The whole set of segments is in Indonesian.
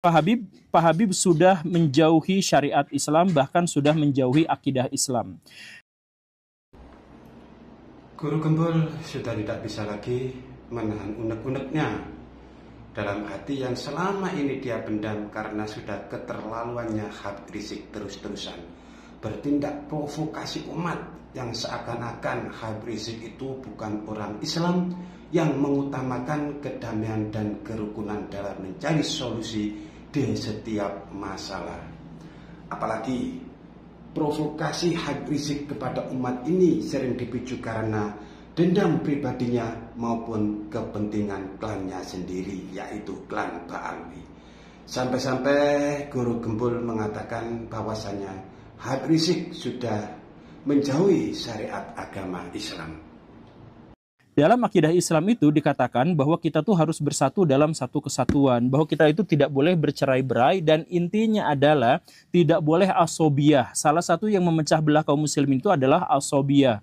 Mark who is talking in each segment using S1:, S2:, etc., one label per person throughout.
S1: Pak Habib sudah menjauhi syariat Islam, bahkan sudah menjauhi akidah Islam.
S2: Guru Gembul sudah tidak bisa lagi menahan unek-uneknya dalam hati yang selama ini dia pendam karena sudah keterlaluannya Habib Rizik terus-terusan bertindak provokasi umat yang seakan-akan Habib Rizik itu bukan orang Islam yang mengutamakan kedamaian dan kerukunan dalam mencari solusi di setiap masalah. Apalagi provokasi Habib Rizik kepada umat ini sering dipicu karena dendam pribadinya maupun kepentingan klannya sendiri, yaitu klan Ba'alwi. Sampai-sampai Guru Gembul mengatakan bahwasanya Habib Rizik sudah menjauhi syariat agama Islam.
S1: Dalam akidah Islam itu dikatakan bahwa kita tuh harus bersatu dalam satu kesatuan, bahwa kita itu tidak boleh bercerai-berai, dan intinya adalah tidak boleh asobiyah. Salah satu yang memecah belah kaum muslimin itu adalah asobiyah.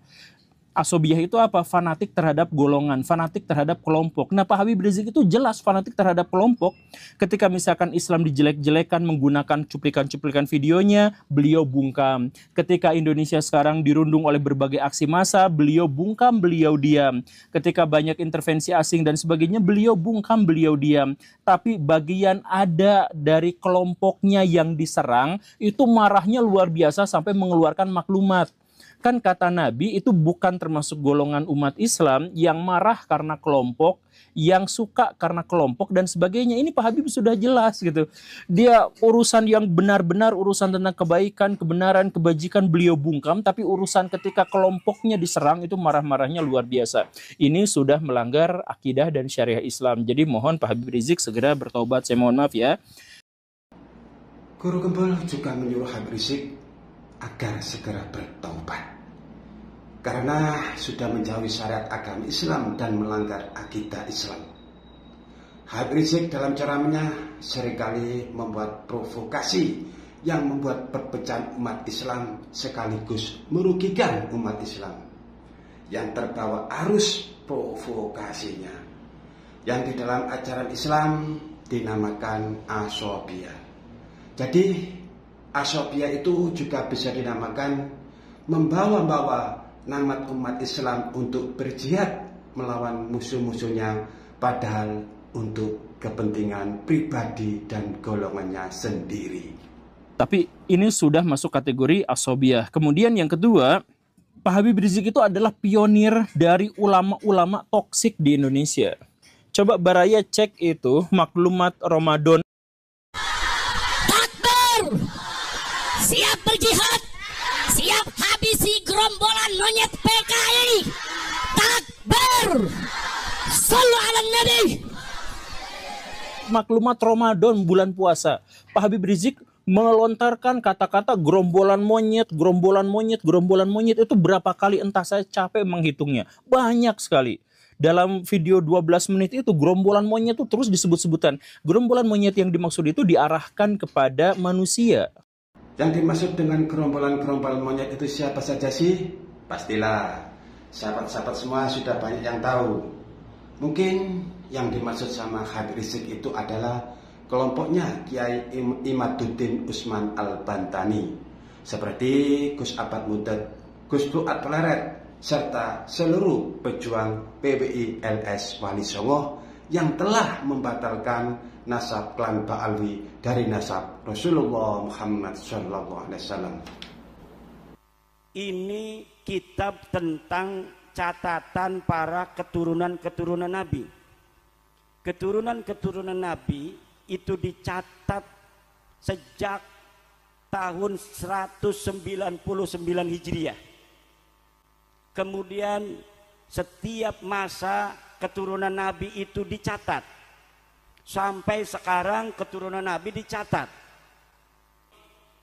S1: Asobiyah itu apa? Fanatik terhadap golongan, fanatik terhadap kelompok. Nah, Pak Habib Rizik itu jelas fanatik terhadap kelompok. Ketika misalkan Islam dijelek-jelekan menggunakan cuplikan-cuplikan videonya, beliau bungkam. Ketika Indonesia sekarang dirundung oleh berbagai aksi massa, beliau bungkam, beliau diam. Ketika banyak intervensi asing dan sebagainya, beliau bungkam, beliau diam. Tapi bagian ada dari kelompoknya yang diserang, itu marahnya luar biasa sampai mengeluarkan maklumat. Kan kata Nabi itu bukan termasuk golongan umat Islam yang marah karena kelompok, yang suka karena kelompok dan sebagainya. Ini Pak Habib sudah jelas gitu. Dia urusan yang benar-benar, urusan tentang kebaikan, kebenaran, kebajikan beliau bungkam, tapi urusan ketika kelompoknya diserang itu marah-marahnya luar biasa. Ini sudah melanggar akidah dan syariah Islam. Jadi mohon Pak Habib Rizik segera bertobat. Saya mohon maaf ya.
S2: Guru Gembul juga menyuruh Habib Rizik agar segera bertaubat karena sudah menjauhi syariat agama Islam dan melanggar akidah Islam. Habib Rizik dalam ceramahnya seringkali membuat provokasi yang membuat perpecahan umat Islam sekaligus merugikan umat Islam yang terbawa arus provokasinya yang di dalam ajaran Islam dinamakan asobiyah. Jadi asobiyah itu juga bisa dinamakan membawa-bawa nama umat Islam untuk berjihad melawan musuh-musuhnya, padahal untuk kepentingan pribadi dan golongannya sendiri.
S1: Tapi ini sudah masuk kategori asobiyah. Kemudian yang kedua, Pak Habib Rizik itu adalah pionir dari ulama-ulama toksik di Indonesia. Coba Baraya cek itu maklumat Ramadan.
S3: Takbir! Siap berjihad! Siap habisi gerombolan monyet PKI. Takbir. Sallu ala Nabi.
S1: Maklumat Ramadan bulan puasa. Pak Habib Rizik melontarkan kata-kata gerombolan monyet, gerombolan monyet, gerombolan monyet itu berapa kali entah saya capek menghitungnya. Banyak sekali. Dalam video 12 menit itu gerombolan monyet itu terus disebut-sebutan. Gerombolan monyet yang dimaksud itu diarahkan kepada manusia.
S2: Yang dimaksud dengan gerombolan-gerombolan monyet itu siapa saja sih? Pastilah sahabat-sahabat semua sudah banyak yang tahu. Mungkin yang dimaksud sama Habib Rizik itu adalah kelompoknya Kiai Imaduddin Usman Al-Bantani, seperti Gus Abad Mudad, Gus Duat Peleret, serta seluruh pejuang PBI LS Wali Songo yang telah membatalkan nasab klan Ba'alwi dari nasab Rasulullah Muhammad SAW.
S4: Ini kitab tentang catatan para keturunan-keturunan Nabi. Keturunan-keturunan Nabi itu dicatat sejak tahun 199 Hijriah. Kemudian setiap masa keturunan Nabi itu dicatat. Sampai sekarang keturunan Nabi dicatat.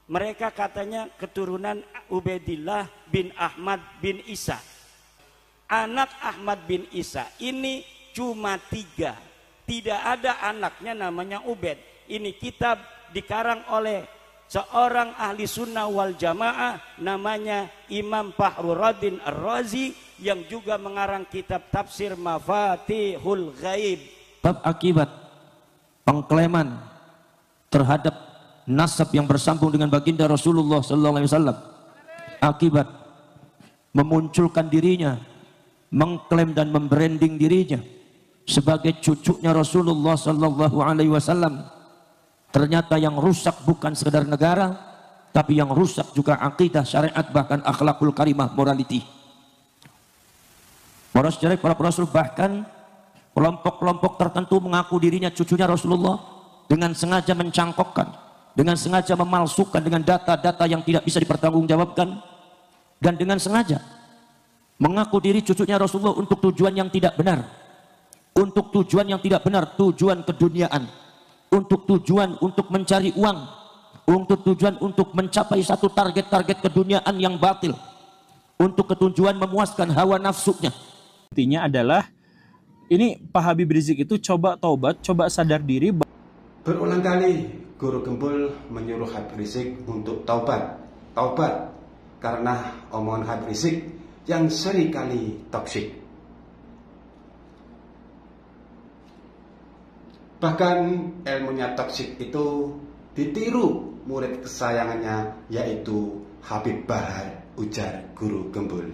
S4: Mereka katanya keturunan Ubaidillah bin Ahmad bin Isa. Anak Ahmad bin Isa ini cuma 3. Tidak ada anaknya namanya Ubaid. Ini kitab dikarang oleh seorang ahli sunnah wal jamaah namanya Imam Fakhruddin Ar-Razi yang juga mengarang kitab tafsir Mafatihul Ghaib.
S5: Bab akibat pengklaiman terhadap nasab yang bersambung dengan baginda Rasulullah sallallahu alaihi wasallam akibat memunculkan dirinya, mengklaim dan membranding dirinya sebagai cucunya Rasulullah sallallahu alaihi wasallam. Ternyata yang rusak bukan sekedar negara, tapi yang rusak juga akidah, syariat, bahkan akhlakul karimah, morality. Para sejarah, para rasul, bahkan kelompok-kelompok tertentu mengaku dirinya cucunya Rasulullah dengan sengaja mencangkokkan, dengan sengaja memalsukan dengan data-data yang tidak bisa dipertanggungjawabkan, dan dengan sengaja mengaku diri cucunya Rasulullah untuk tujuan yang tidak benar, untuk tujuan yang tidak benar, tujuan keduniaan, untuk tujuan untuk mencari uang, untuk tujuan untuk mencapai satu target-target keduniaan yang batil, untuk ketujuan memuaskan hawa nafsunya.
S1: Intinya adalah ini Pak Habib Rizik itu coba taubat, coba sadar diri.
S2: Berulang kali Guru Gembul menyuruh Habib Rizik untuk taubat karena omongan Habib Rizik yang seringkali toksik. Bahkan ilmunya toksik itu ditiru murid kesayangannya, yaitu Habib Bahar, ujar Guru Gembul.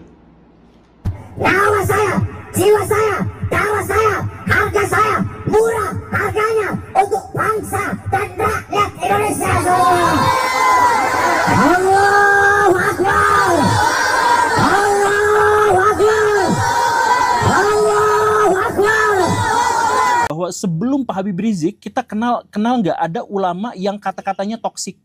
S3: Nyawa saya, jiwa saya, darah saya, harga saya, murah harganya untuk bangsa dan rakyat Indonesia semua. Allahu Akbar, Allahu Akbar, Allahu Akbar.
S1: Bahwa sebelum Pak Habib Rizik kita kenal nggak ada ulama yang kata-katanya toksik,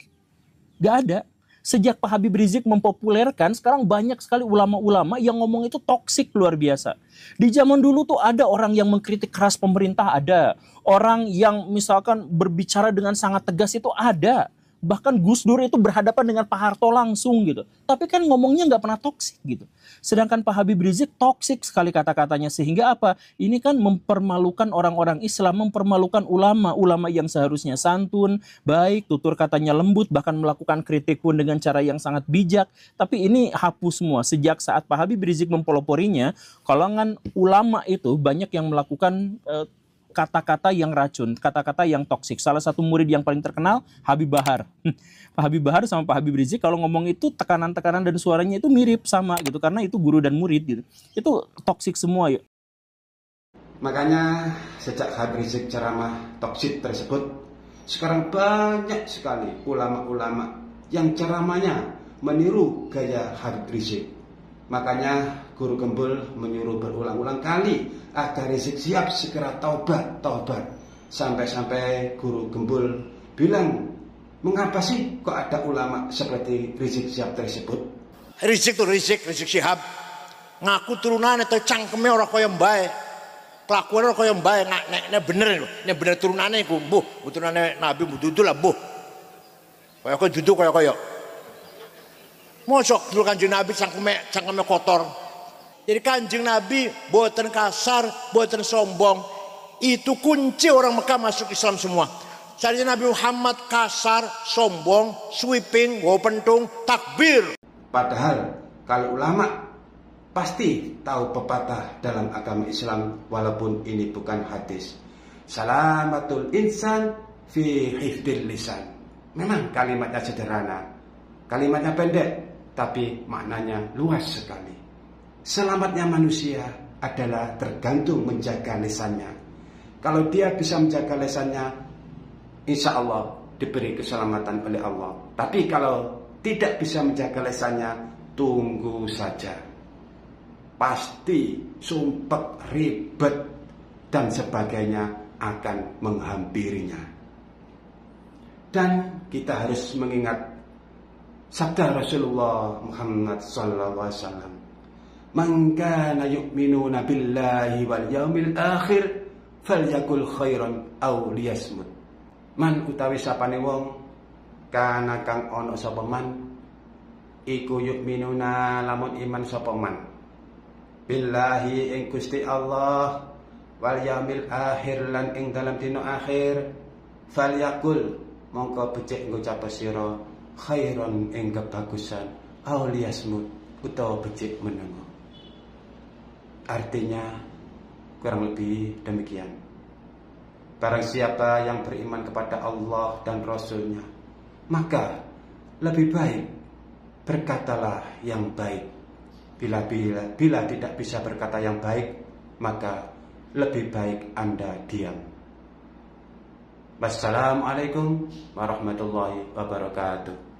S1: nggak ada. Sejak Pak Habib Rizik mempopulerkan, sekarang banyak sekali ulama-ulama yang ngomong itu toksik luar biasa. Di zaman dulu tuh ada orang yang mengkritik keras pemerintah, ada orang yang misalkan berbicara dengan sangat tegas, itu ada. Bahkan Gus Dur itu berhadapan dengan Pak Harto langsung gitu. Tapi kan ngomongnya nggak pernah toksik gitu. Sedangkan Pak Habib Rizik toksik sekali kata-katanya. Sehingga apa? Ini kan mempermalukan orang-orang Islam, mempermalukan ulama-ulama yang seharusnya santun, baik, tutur katanya lembut, bahkan melakukan kritik pun dengan cara yang sangat bijak. Tapi ini hapus semua. Sejak saat Pak Habib Rizik mempeloporinya, kalangan ulama itu banyak yang melakukan kata-kata yang racun, kata-kata yang toksik. Salah satu murid yang paling terkenal, Habib Bahar. Pak Habib Bahar sama Pak Habib Rizik kalau ngomong itu tekanan-tekanan dan suaranya itu mirip sama gitu, karena itu guru dan murid gitu. Itu toksik semua ya.
S2: Makanya sejak Habib Rizik ceramah toksik tersebut, sekarang banyak sekali ulama-ulama yang ceramahnya meniru gaya Habib Rizik. Makanya Guru Gembul menyuruh berulang-ulang kali agar Rizik siap segera taubat. Sampai-sampai Guru Gembul bilang, mengapa sih kok ada ulama seperti Rizik Syihab tersebut?
S6: Rizik Syihab ngaku turunan itu cangkeme orang kaya mbae, kelakuan orang kaya mbae, nek bener turunannya iku mbuh turunannya Nabi mbuh lah mbuh kaya duduk kaya mosok dulu Kanjeng Nabi cangkeme kotor. Jadi Kanjeng Nabi boten kasar, boten sombong. Itu kunci orang Mekah masuk Islam semua. Cari Nabi Muhammad kasar, sombong, sweeping, bawa pentung, takbir.
S2: Padahal kalau ulama pasti tahu pepatah dalam agama Islam, walaupun ini bukan hadis. Salamatul insan fi hifdil lisan. Memang kalimatnya sederhana, kalimatnya pendek, tapi maknanya luas sekali. Selamatnya manusia adalah tergantung menjaga lisannya. Kalau dia bisa menjaga lisannya, insya Allah diberi keselamatan oleh Allah. Tapi kalau tidak bisa menjaga lisannya, tunggu saja. Pasti sumpek, ribet, dan sebagainya akan menghampirinya. Dan kita harus mengingat sabda Rasulullah Muhammad SAW. Man kana yu'minuna billahi wal yaumil akhir falyakul khairan aw liyasmut. Man utawi sapane wong kana kang ana sapa man iku yu'minuna lamun iman sapa man billahi ing Gusti Allah wal yaumil akhir lan ing dalam dina akhir falyakul mongko becik ngucap sira khairan ing kebagusan aw liyasmut utawa becik menengo. Artinya kurang lebih demikian. Barang siapa yang beriman kepada Allah dan Rasul-Nya, maka lebih baik berkatalah yang baik. Bila tidak bisa berkata yang baik, maka lebih baik Anda diam. Wassalamualaikum warahmatullahi wabarakatuh.